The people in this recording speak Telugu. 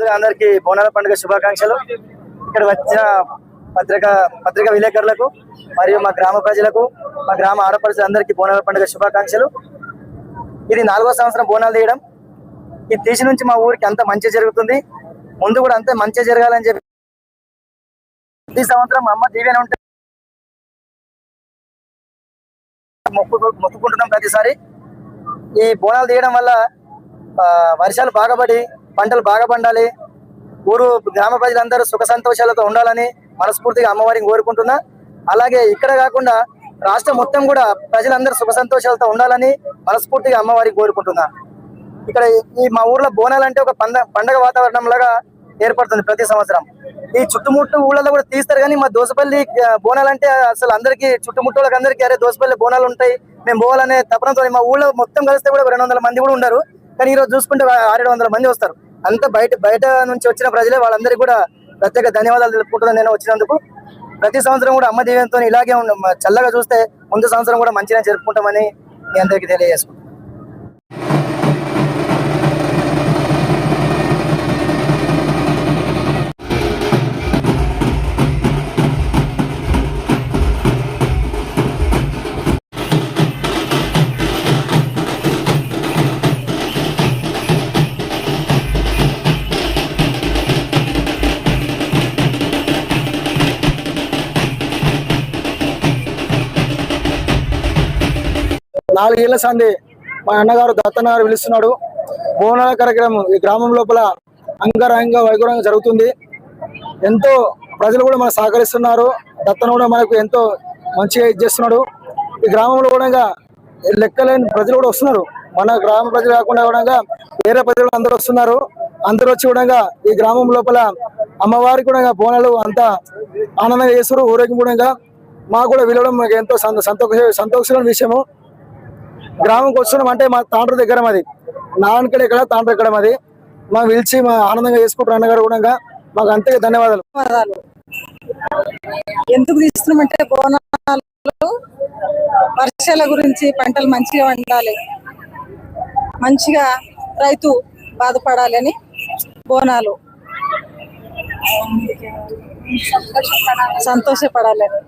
ముందుగా అందరికీ బోనాల పండుగ శుభాకాంక్షలు. ఇక్కడ వచ్చిన పత్రికా విలేకరులకు మరియు మా గ్రామ ప్రజలకు, మా గ్రామ ఆడపడుచులందరికీ బోనాల పండుగ శుభాకాంక్షలు. ఇది 4వ సంవత్సరం బోనాలు తీయడం. ఈ తీసి నుంచి మా ఊరికి అంత మంచి జరుగుతుంది, ముందు కూడా అంతే మంచి జరగాలని చెప్పి ప్రతి సంవత్సరం అమ్మ దీవెన ఉంటే మొక్కుకుంటున్నాం. ప్రతిసారి ఈ బోనాలు తీయడం వల్ల వర్షాలు బాగా పడి పంటలు బాగా పండాలి, ఊరు గ్రామ ప్రజలందరూ సుఖ సంతోషాలతో ఉండాలని మనస్ఫూర్తిగా అమ్మవారిని కోరుకుంటున్నా. అలాగే ఇక్కడ కాకుండా రాష్ట్రం మొత్తం కూడా ప్రజలందరూ సుఖ సంతోషాలతో ఉండాలని మనస్ఫూర్తిగా అమ్మవారికి కోరుకుంటున్నా. ఇక్కడ ఈ మా ఊర్లో బోనాలు అంటే ఒక పండగ వాతావరణం లాగా ఏర్పడుతుంది ప్రతి సంవత్సరం. ఈ చుట్టుముట్టు ఊళ్ళలో కూడా తీస్తారు, కానీ మా దోసపల్లి బోనాలు అంటే అసలు అందరికీ చుట్టుముట్టులకు అందరికీ అరే దోసపల్లి బోనాలు ఉంటాయి మేము పోవాలనే తపనతో మా ఊళ్ళో మొత్తం కలిస్తే కూడా 200 మంది కూడా ఉండరు, కానీ ఈరోజు చూసుకుంటే 600-700 మంది వస్తారు. అంతా బయట నుంచి వచ్చిన ప్రజలే, వాళ్ళందరికీ కూడా ప్రత్యేక ధన్యవాదాలు తెలుపుకుంటున్నాను నేను వచ్చినందుకు. ప్రతి సంవత్సరం కూడా అమ్మ దీవెనతో ఇలాగే చల్లగా చూస్తే ముందు సంవత్సరం కూడా మంచిగా జరుపుకుంటామని మీ అందరికీ తెలియజేసుకుంటాను. నాలుగేళ్ల సంది మా అన్నగారు దత్తన్న గారు పిలుస్తున్నాడు. బోనాల కార్యక్రమం ఈ గ్రామం లోపల అంగరంగ వైభవంగా జరుగుతుంది. ఎంతో ప్రజలు కూడా మనకు సహకరిస్తున్నారు. దత్తన్న కూడా మనకు ఎంతో మంచిగా చేస్తున్నాడు. ఈ గ్రామంలో కూడా లెక్కలేని ప్రజలు కూడా వస్తున్నారు. మన గ్రామ ప్రజలు కాకుండా కూడా వేరే ప్రజలు అందరూ వస్తున్నారు. అందరూ వచ్చి కూడా ఈ గ్రామం లోపల అమ్మవారికి కూడా బోనాలు అంతా ఆనందంగా చేస్తారు. ఊరేగింపు కూడా మాకు కూడా విలువడం మాకు ఎంతో సంతోషమైన విషయము. గ్రామంకి వస్తున్నాం అంటే మా తాండ్ర దగ్గర మాది, నాన్నకడ ఎక్కడ తాండ్ర ఎక్కడ మాది. మాకు పిలిచి మా ఆనందంగా చేసుకుంటారు అన్నగారు కూడా. మాకు అంతే ధన్యవాదాలు. ఎందుకు తీస్తున్నామంటే బోనాలు వర్షాల గురించి, పంటలు మంచిగా వండాలి, మంచిగా రైతు బాధపడాలని బోనాలు సంతోషపడాలని.